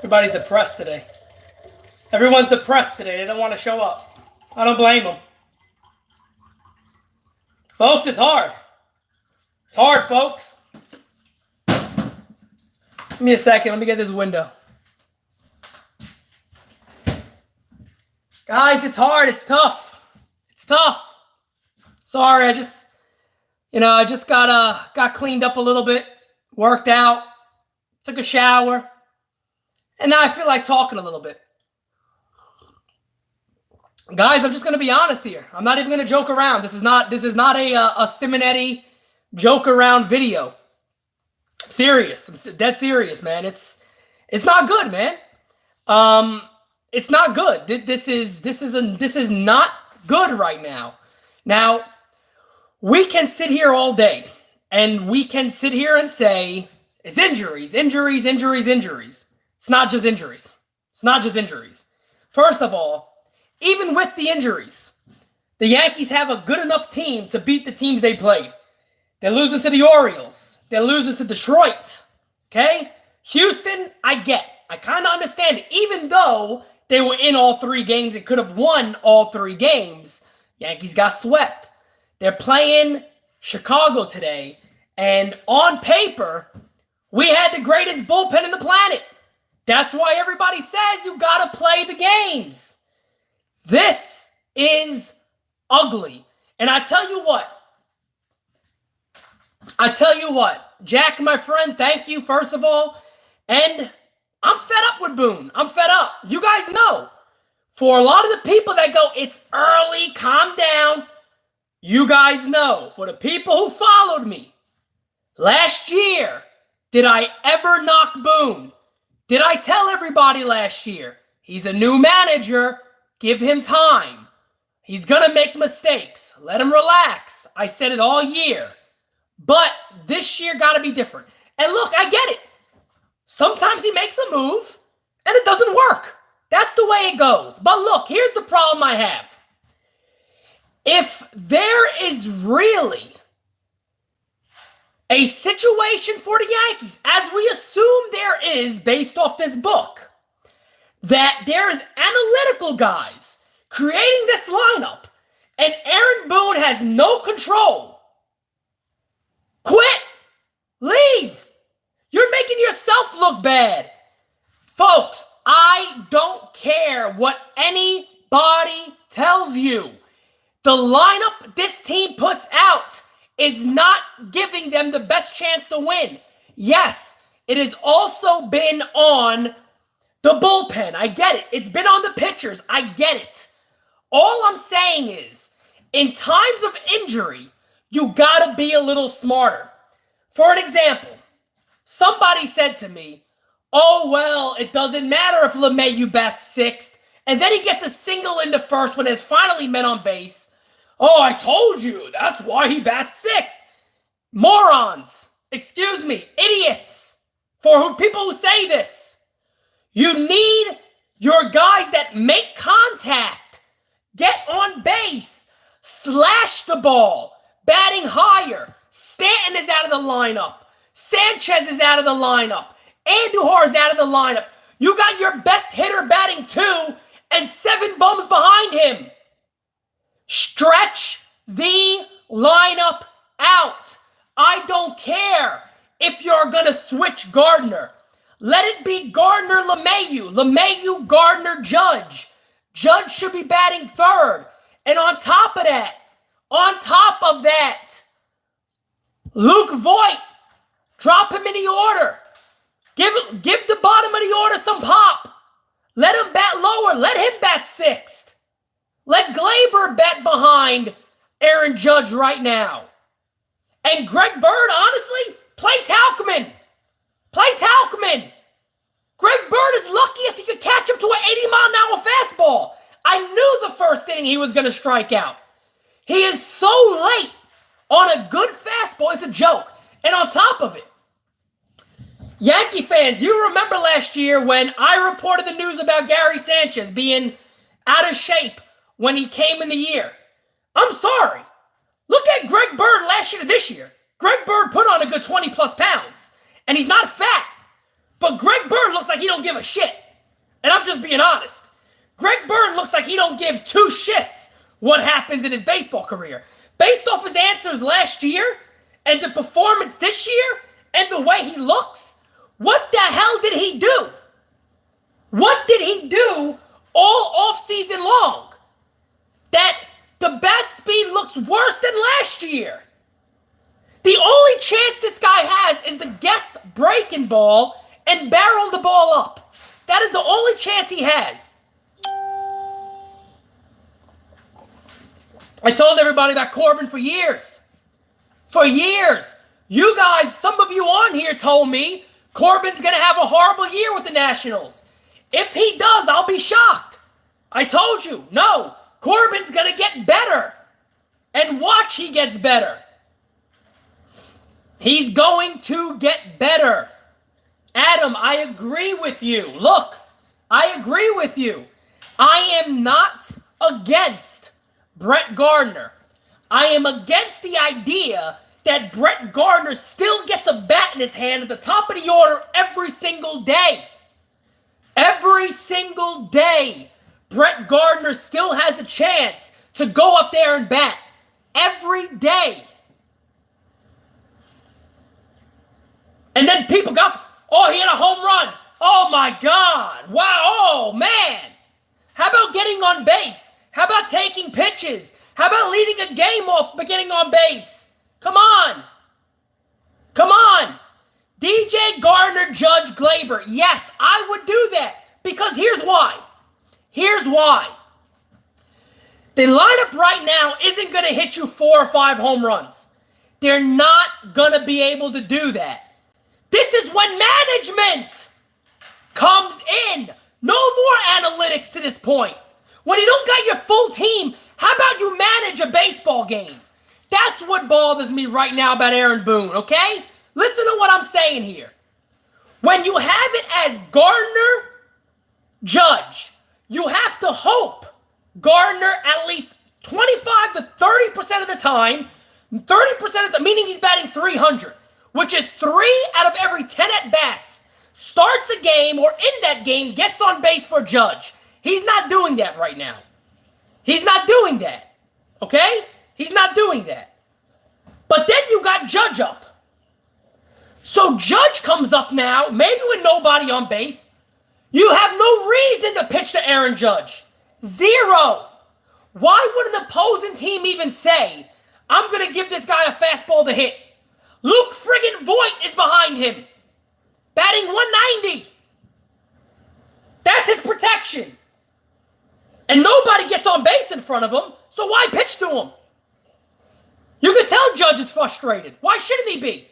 Everybody's depressed today. Everyone's depressed today. They don't want to show up. I don't blame them. Folks, it's hard. It's hard, folks. Give me a second. Let me get this window. Guys, it's hard. It's tough. It's tough. Sorry, I just got cleaned up a little bit, worked out, took a shower, and now I feel like talking a little bit. Guys, I'm just gonna be honest here. I'm not even gonna joke around. This is not a Simonetti joke around video. I'm serious. I'm dead serious, man. It's not good, man. It's not good. This is not good right now. Now, we can sit here all day and we can sit here and say it's injuries. It's not just injuries. It's not just injuries. First of all, even with the injuries, the Yankees have a good enough team to beat the teams they played. They're losing to the Orioles. They're losing to Detroit. Okay? Houston, I get. I kind of understand it. Even though they were in all 3 games and could have won all 3 games, Yankees got swept. They're playing Chicago today, and on paper, we had the greatest bullpen in the planet. That's why everybody says you got to play the games. This is ugly. And I tell you what, Jack, my friend, thank you, first of all. And I'm fed up with Boone. I'm fed up. You guys know, for a lot of the people that go, it's early, calm down, you guys know, for the people who followed me, last year, did I ever knock Boone? Did I tell everybody last year, he's a new manager, give him time. He's going to make mistakes. Let him relax. I said it all year. But this year got to be different. And look, I get it. Sometimes he makes a move and it doesn't work. That's the way it goes. But look, here's the problem I have. If there is really a situation for the Yankees, as we assume there is based off this book, that there is analytical guys creating this lineup and Aaron Boone has no control, quit, leave. You're making yourself look bad. Folks, I don't care what anybody tells you. The lineup this team puts out is not giving them the best chance to win. Yes, it has also been on the bullpen. I get it. It's been on the pitchers. I get it. All I'm saying is, in times of injury, you gotta be a little smarter. For an example, somebody said to me, oh, well, it doesn't matter if LeMahieu bats 6th, and then he gets a single into first when there's finally men on base. Oh, I told you, that's why he bats 6th. Morons. Excuse me, idiots. People who say this. You need your guys that make contact, get on base, slash the ball, batting higher. Stanton is out of the lineup. Sanchez is out of the lineup. Andujar is out of the lineup. You got your best hitter batting 2 and 7 bums behind him. Stretch the lineup out. I don't care if you're going to switch Gardner. Let it be Gardner, LeMahieu. LeMahieu, Gardner, Judge. Judge should be batting 3rd. And on top of that, Luke Voit, drop him in the order. Give the bottom of the order some pop. Let him bat lower. Let him bat 6th. Let Glaber bat behind Aaron Judge right now. And Greg Bird, honestly, play Tauchman. Play Tauchman. Greg Bird is lucky if he could catch him to an 80-mile-an-hour fastball. I knew the first inning he was going to strike out. He is so late on a good fastball. It's a joke. And on top of it, Yankee fans, you remember last year when I reported the news about Gary Sanchez being out of shape when he came in the year. I'm sorry. Look at Greg Bird last year to this year. Greg Bird put on a good 20-plus pounds, and he's not fat. But Greg Bird looks like he don't give a shit. And I'm just being honest. Greg Bird looks like he don't give two shits what happens in his baseball career. Based off his answers last year and the performance this year and the way he looks, what the hell did he do? What did he do all offseason long? That the bat speed looks worse than last year. The only chance this guy has is to guess breaking ball and barrel the ball up. That is the only chance he has. I told everybody about Corbin for years. For years. You guys, some of you on here told me Corbin's going to have a horrible year with the Nationals. If he does, I'll be shocked. I told you, no, Corbin's going to get better. And watch, he gets better. He's going to get better. Adam, I agree with you. Look, I agree with you. I am not against Brett Gardner. I am against the idea that Brett Gardner still gets a bat in his hand at the top of the order every single day. Every single day, Brett Gardner still has a chance to go up there and bat. Every day. And then people got, oh, he had a home run. Oh, my God. Wow. Oh, man. How about getting on base? How about taking pitches? How about leading a game off by getting on base? Come on. Come on. DJ, Gardner, Judge, Glaber. Yes, I would do that. Because here's why. Here's why. The lineup right now isn't going to hit you 4 or 5 home runs. They're not going to be able to do that. This is when management comes in. No more analytics to this point. When you don't got your full team, how about you manage a baseball game? That's what bothers me right now about Aaron Boone, okay? Listen to what I'm saying here. When you have it as Gardner, Judge, you have to hope Gardner at least 25 to 30% of the time, 30% of the time, meaning he's batting 300, which is 3 out of every 10 at-bats, starts a game or in that game gets on base for Judge. He's not doing that right now. He's not doing that, okay? He's not doing that. But then you got Judge up. So Judge comes up now, maybe with nobody on base. You have no reason to pitch to Aaron Judge. 0. Why would an opposing team even say, I'm going to give this guy a fastball to hit? Luke friggin' Voit is behind him, batting 190. That's his protection. And nobody gets on base in front of him, so why pitch to him? You can tell Judge is frustrated. Why shouldn't he be?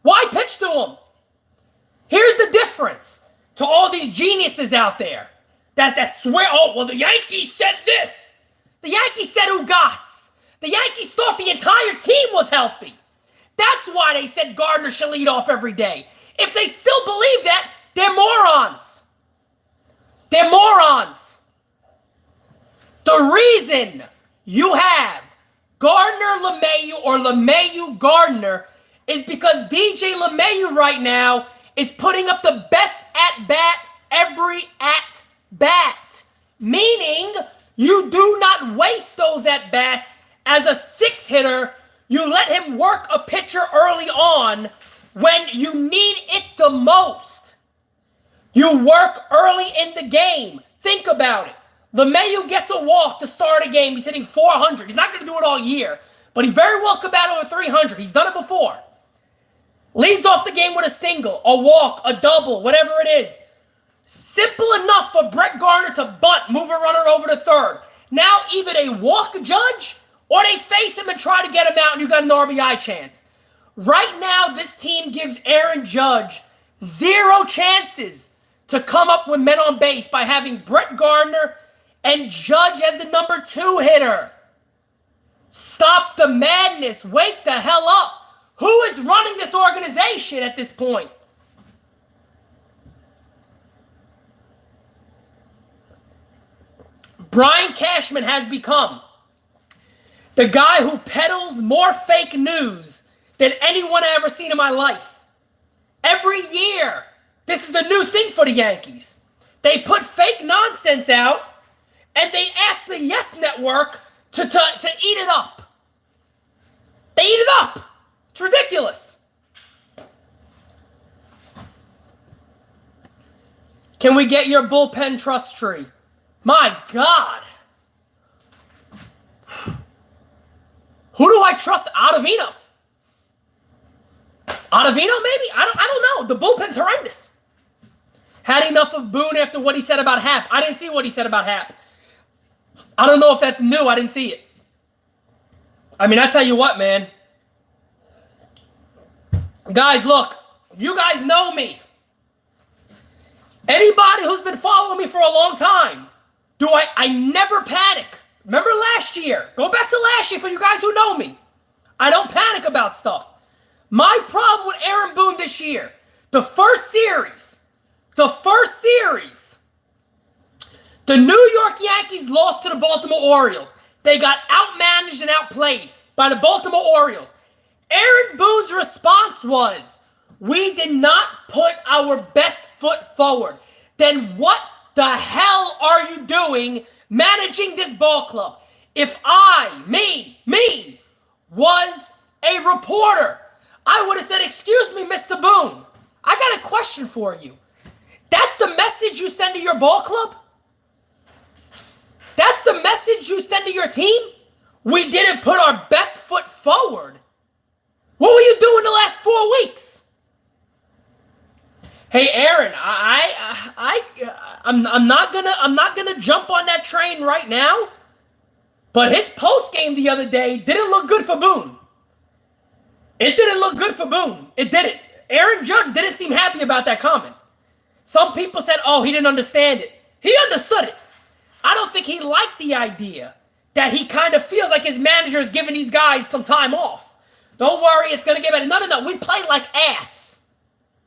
Why pitch to him? Here's the difference to all these geniuses out there that swear, oh, well, the Yankees said this. The Yankees said Ugats. The Yankees thought the entire team was healthy. That's why they said Gardner should lead off every day. If they still believe that, they're morons. They're morons. The reason you have Gardner LeMahieu or LeMahieu Gardner is because DJ LeMahieu right now is putting up the best at-bat every at-bat. Meaning you do not waste those at-bats as a 6-hitter. You let him work a pitcher early on when you need it the most. You work early in the game. Think about it. LeMahieu gets a walk to start a game. He's hitting 400. He's not going to do it all year, but he very well could bat over 300. He's done it before. Leads off the game with a single, a walk, a double, whatever it is. Simple enough for Brett Gardner to bunt, move a runner over to third. Now either they walk Judge or they face him and try to get him out and you got an RBI chance. Right now, this team gives Aaron Judge 0 chances to come up with men on base by having Brett Gardner and Judge as the number 2 hitter. Stop the madness. Wake the hell up. Who is running this organization at this point? Brian Cashman has become the guy who peddles more fake news than anyone I've ever seen in my life. Every year, This is the new thing for the Yankees. They put fake nonsense out, and they ask the Yes Network to eat it up. They eat it up. It's ridiculous. Can we get your bullpen trust tree? My God. Who do I trust? Ottavino? Ottavino, maybe? I don't know. The bullpen's horrendous. Had enough of Boone after what he said about Happ. I didn't see what he said about Happ. I don't know if that's new. I didn't see it. I mean, I tell you what, man. Guys, look. You guys know me. Anybody who's been following me for a long time, I never panic. Remember last year? Go back to last year for you guys who know me. I don't panic about stuff. My problem with Aaron Boone this year, the first series, the New York Yankees lost to the Baltimore Orioles. They got outmanaged and outplayed by the Baltimore Orioles. Aaron Boone's response was, we did not put our best foot forward. Then what the hell are you doing managing this ball club? If me, was a reporter, I would have said, excuse me, Mr. Boone, I got a question for you. That's the message you send to your ball club? That's the message you send to your team? We didn't put our best foot forward. What were you doing the last 4 weeks? Hey, Aaron, I'm not gonna jump on that train right now, but his post game the other day didn't look good for Boone. It didn't look good for Boone. It didn't. Aaron Judge didn't seem happy about that comment. Some people said, oh, he didn't understand it. He understood it. I don't think he liked the idea that he kind of feels like his manager is giving these guys some time off. Don't worry, it's gonna get better. No. We play like ass.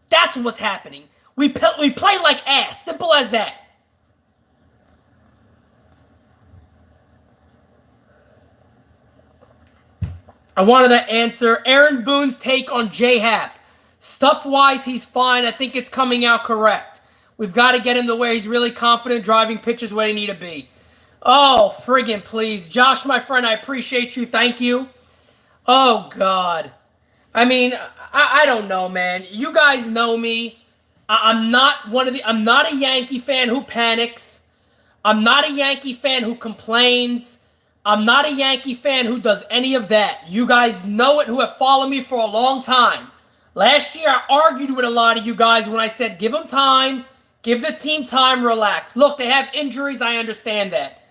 That's what's happening. We play like ass. Simple as that. I wanted to answer Aaron Boone's take on J-Happ. Stuff-wise, he's fine. I think it's coming out correct. We've got to get him to where he's really confident driving pitches where they need to be. Oh, friggin' please. Josh, my friend, I appreciate you. Thank you. Oh, God. I mean, I don't know, man. You guys know me. I'm not a Yankee fan who panics. I'm not a Yankee fan who complains. I'm not a Yankee fan who does any of that. You guys know it who have followed me for a long time. Last year, I argued with a lot of you guys when I said, give them time, give the team time, relax. Look, they have injuries. I understand that.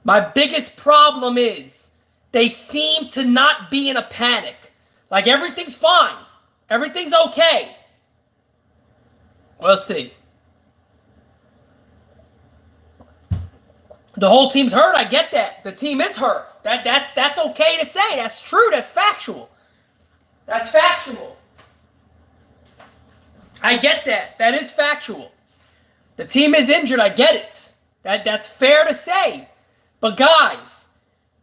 My biggest problem is they seem to not be in a panic. Like everything's fine. Everything's okay. We'll see. The whole team's hurt. I get that. The team is hurt. That's okay to say. That's true. That's factual. That's factual. I get that. That is factual. The team is injured. I get it. That's fair to say. But guys,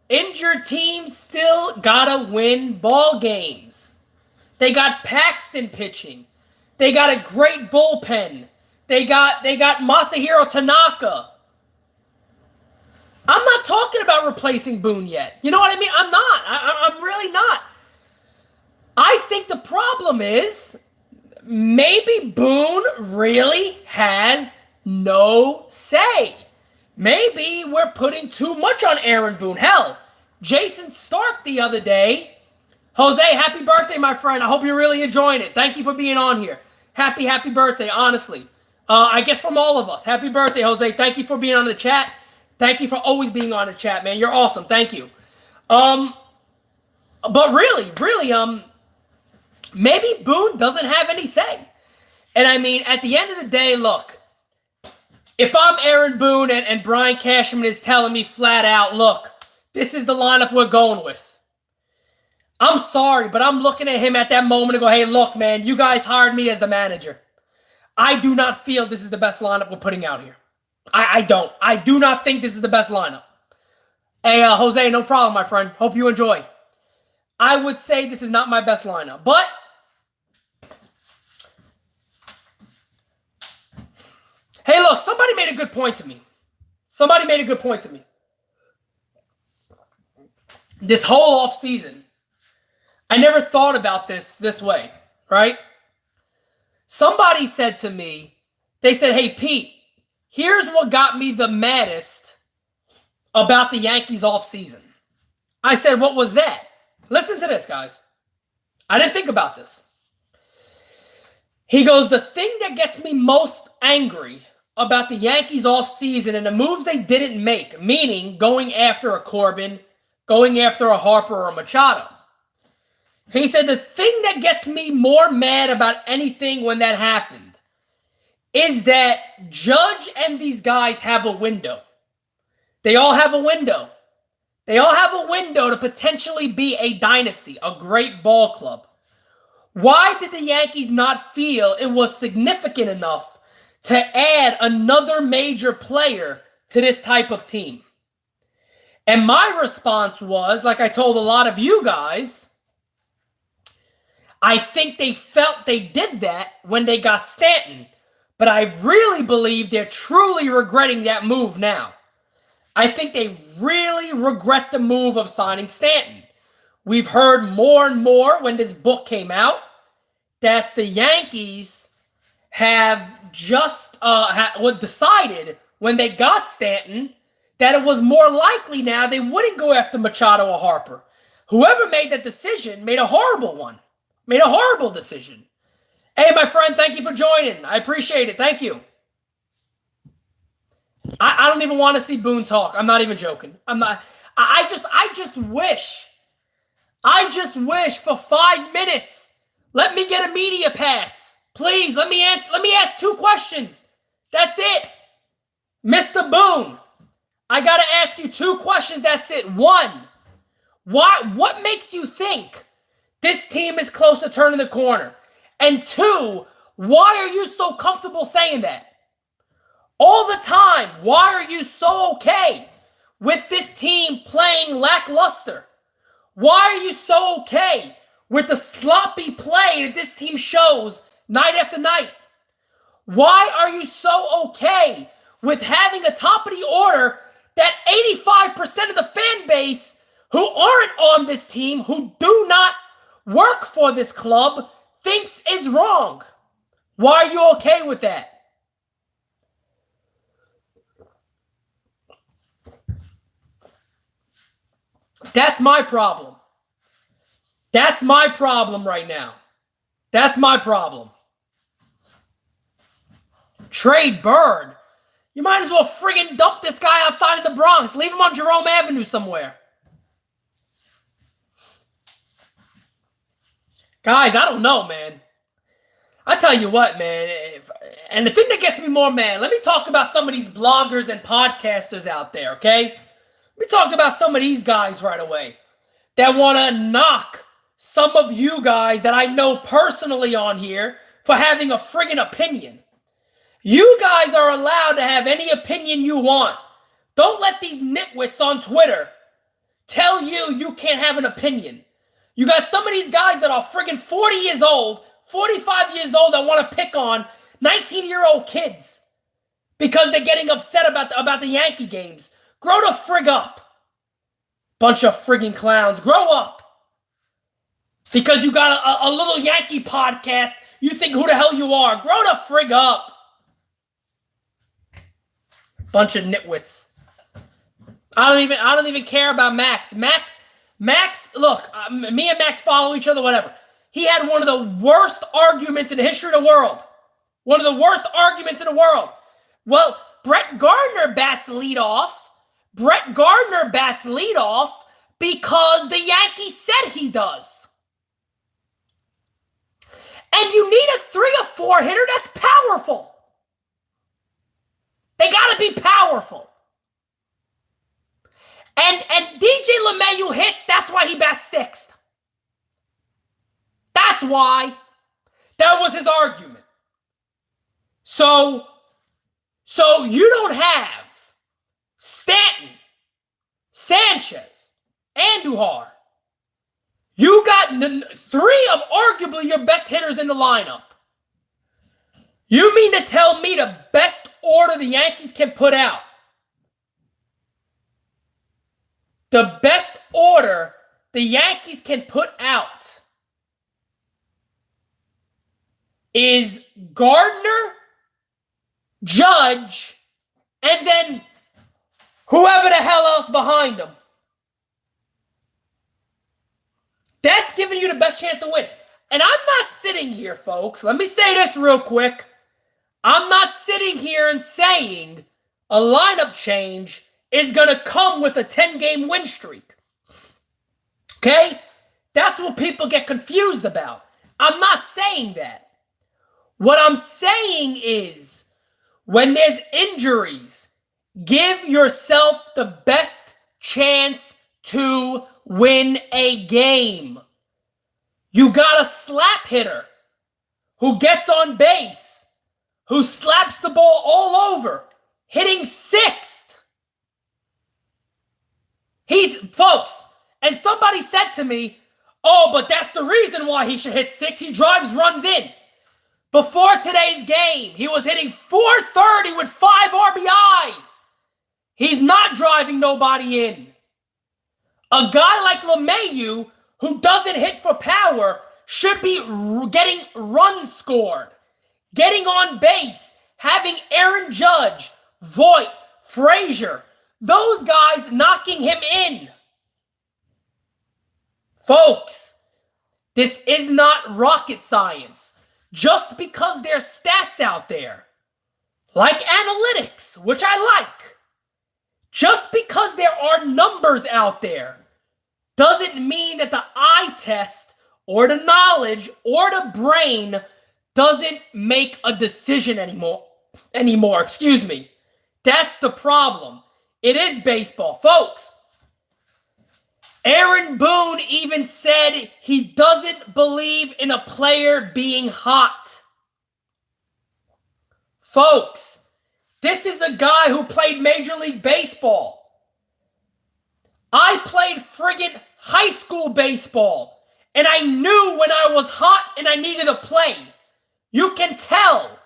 injured teams still gotta win ball games. They got Paxton pitching. They got a great bullpen. They got Masahiro Tanaka. I'm not talking about replacing Boone yet. You know what I mean? I'm not. I'm really not. I think the problem is maybe Boone really has no say. Maybe we're putting too much on Aaron Boone. Hell, Jason Stark the other day. Jose, happy birthday, my friend. I hope you're really enjoying it. Thank you for being on here. Happy birthday, honestly. I guess from all of us. Happy birthday, Jose. Thank you for being on the chat. Thank you for always being on the chat, man. You're awesome. Thank you. But really, maybe Boone doesn't have any say. And I mean, at the end of the day, look, if I'm Aaron Boone and Brian Cashman is telling me flat out, look, this is the lineup we're going with. I'm sorry, but I'm looking at him at that moment and go, hey, look, man, you guys hired me as the manager. I do not feel this is the best lineup we're putting out here. I don't. I do not think this is the best lineup. Hey, Jose, no problem, my friend. Hope you enjoy. I would say this is not my best lineup, but Hey, look, somebody made a good point to me. This whole offseason, I never thought about this way, right? Somebody said to me, they said, hey, Pete, here's what got me the maddest about the Yankees offseason. I said, what was that? Listen to this, guys. I didn't think about this. He goes, the thing that gets me most angry about the Yankees offseason and the moves they didn't make, meaning going after a Corbin, going after a Harper or a Machado. He said, the thing that gets me more mad about anything when that happened is that Judge and these guys have a window. They all have a window. They all have a window to potentially be a dynasty, a great ball club. Why did the Yankees not feel it was significant enough to add another major player to this type of team? And my response was, like I told a lot of you guys, I think they felt they did that when they got Stanton. But I really believe they're truly regretting that move now. I think they really regret the move of signing Stanton. We've heard more and more when this book came out that the Yankees have just decided when they got Stanton that it was more likely now they wouldn't go after Machado or Harper. Whoever made that decision made a horrible one, made a horrible decision. Hey, my friend, thank you for joining. I appreciate it. Thank you. I don't even want to see Boone talk. I'm not even joking. I just wish for 5 minutes. Let me get a media pass. Please, let me ask 2 questions. That's it. Mr. Boone, I got to ask you 2 questions. That's it. 1, what makes you think this team is close to turning the corner? And 2, why are you so comfortable saying that? All the time, why are you so okay with this team playing lackluster? Why are you so okay with the sloppy play that this team shows night after night? Why are you so okay with having a top of the order that 85% of the fan base who aren't on this team, who do not work for this club, thinks is wrong? Why are you okay with that? That's my problem. That's my problem right now. That's my problem. Trade Bird. You might as well friggin' dump this guy outside of the Bronx. Leave him on Jerome Avenue somewhere. Guys, I don't know, man. I tell you what, man. And the thing that gets me more mad, let me talk about some of these bloggers and podcasters out there, okay? Let me talk about some of these guys right away that want to knock some of you guys that I know personally on here for having a friggin' opinion. You guys are allowed to have any opinion you want. Don't let these nitwits on Twitter tell you can't have an opinion. You got some of these guys that are friggin' 40 years old, 45 years old that want to pick on 19-year-old kids because they're getting upset about the Yankee games. Grow the frig up. Bunch of friggin' clowns. Grow up. Because you got a little Yankee podcast, you think who the hell you are. Grow the frig up. Bunch of nitwits. I don't even care about Max. Max, look, me and Max follow each other, whatever. He had one of the worst arguments in the history of the world. One of the worst arguments in the world. Well, Brett Gardner bats leadoff because the Yankees said he does. And you need a 3 or 4 hitter that's powerful. They got to be powerful. And DJ LeMahieu hits, that's why he bats 6th. That's why. That was his argument. So you don't have Stanton, Sanchez, Andujar. You got 3 of arguably your best hitters in the lineup. You mean to tell me the best order the Yankees can put out? The best order the Yankees can put out is Gardner, Judge, and then whoever the hell else behind them. That's giving you the best chance to win. And I'm not sitting here, folks. Let me say this real quick. I'm not sitting here and saying a lineup change is going to come with a 10-game win streak. Okay? That's what people get confused about. I'm not saying that. What I'm saying is, when there's injuries, give yourself the best chance to win a game. You got a slap hitter who gets on base, who slaps the ball all over, hitting sixth. Folks, and somebody said to me, oh, but that's the reason why he should hit six. He drives runs in. Before today's game, he was hitting .430 with 5 RBIs. He's not driving nobody in. A guy like LeMahieu, who doesn't hit for power, should be getting runs scored, getting on base, having Aaron Judge, Voit, Frazier, those guys knocking him in. Folks, this is not rocket science. Just because there's stats out there, like analytics, which I like, just because there are numbers out there, doesn't mean that the eye test or the knowledge or the brain doesn't make a decision anymore. Excuse me. That's the problem. It is baseball, folks. Aaron Boone even said he doesn't believe in a player being hot. Folks, this is a guy who played Major League Baseball. I played friggin' high school baseball, and I knew when I was hot and I needed to play. You can tell.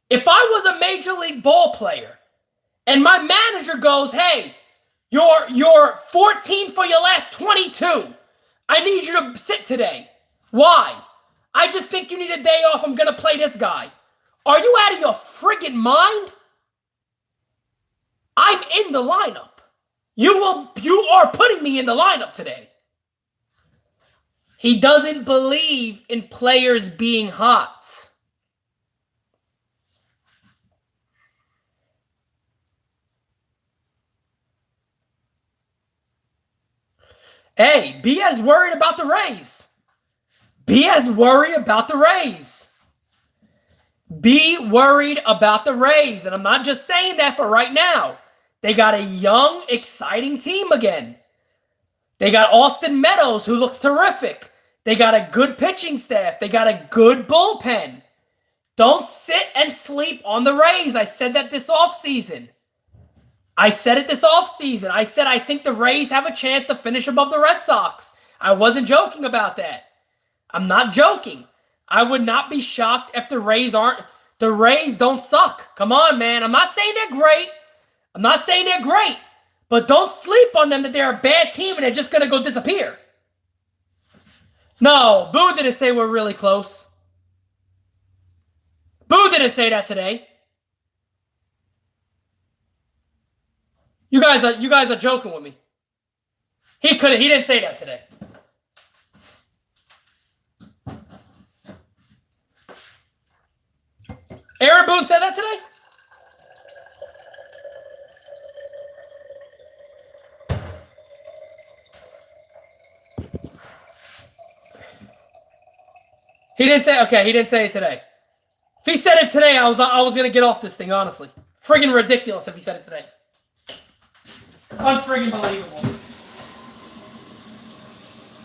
If I was a Major League ball player, and my manager goes, hey, You're 14 for your last 22. I need you to sit today. Why? I just think you need a day off. I'm going to play this guy. Are you out of your friggin' mind? I'm in the lineup. You are putting me in the lineup today. He doesn't believe in players being hot. Hey, be as worried about the Rays. Be as worried about the Rays. Be worried about the Rays. And I'm not just saying that for right now. They got a young, exciting team again. They got Austin Meadows, who looks terrific. They got a good pitching staff. They got a good bullpen. Don't sit and sleep on the Rays. I said that this offseason. I said it this offseason. I said I think the Rays have a chance to finish above the Red Sox. I wasn't joking about that. I'm not joking. I would not be shocked if the Rays don't suck. Come on, man. I'm not saying they're great. But don't sleep on them that they're a bad team and they're just going to go disappear. No, Boone didn't say we're really close. Boone didn't say that today. You guys are joking with me. He didn't say that today. Aaron Boone said that today? He didn't say it today. If he said it today, I was gonna get off this thing, honestly. Friggin' ridiculous if he said it today. Unfriggin' believable.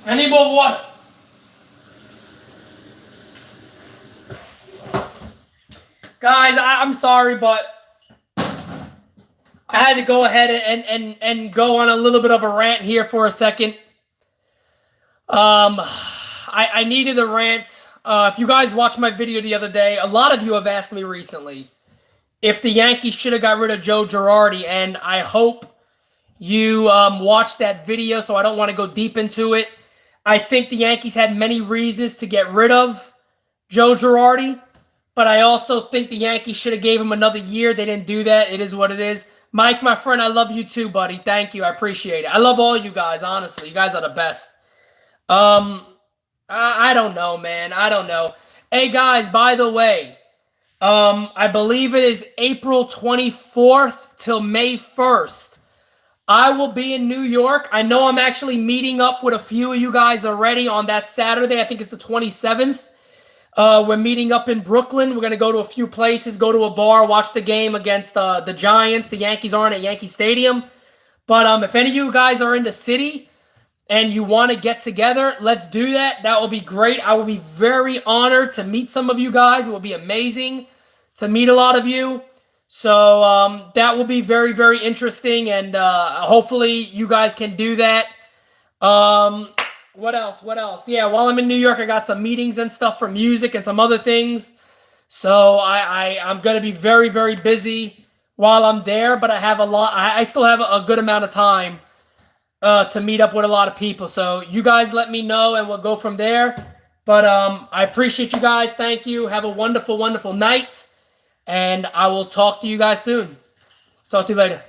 I need more water. Guys, I'm sorry, but I had to go ahead and go on a little bit of a rant here for a second. I needed a rant. If you guys watched my video the other day, a lot of you have asked me recently if the Yankees should have got rid of Joe Girardi, and I hope you watched that video, so I don't want to go deep into it. I think the Yankees had many reasons to get rid of Joe Girardi, but I also think the Yankees should have gave him another year. They didn't do that. It is what it is. Mike, my friend, I love you too, buddy. Thank you. I appreciate it. I love all you guys, honestly. You guys are the best. I don't know, man. I don't know. Hey, guys, by the way, I believe it is April 24th till May 1st. I will be in New York. I know I'm actually meeting up with a few of you guys already on that Saturday. I think it's the 27th. We're meeting up in Brooklyn. We're going to go to a few places, go to a bar, watch the game against the Giants. The Yankees aren't at Yankee Stadium. But if any of you guys are in the city and you want to get together, let's do that. That will be great. I will be very honored to meet some of you guys. It will be amazing to meet a lot of you. So that will be very, very interesting, and hopefully you guys can do that. What else? Yeah, while I'm in New York, I got some meetings and stuff for music and some other things. So I'm going to be very, very busy while I'm there, but I still have a good amount of time to meet up with a lot of people. So you guys let me know, and we'll go from there. But I appreciate you guys. Thank you. Have a wonderful, wonderful night. And I will talk to you guys soon. Talk to you later.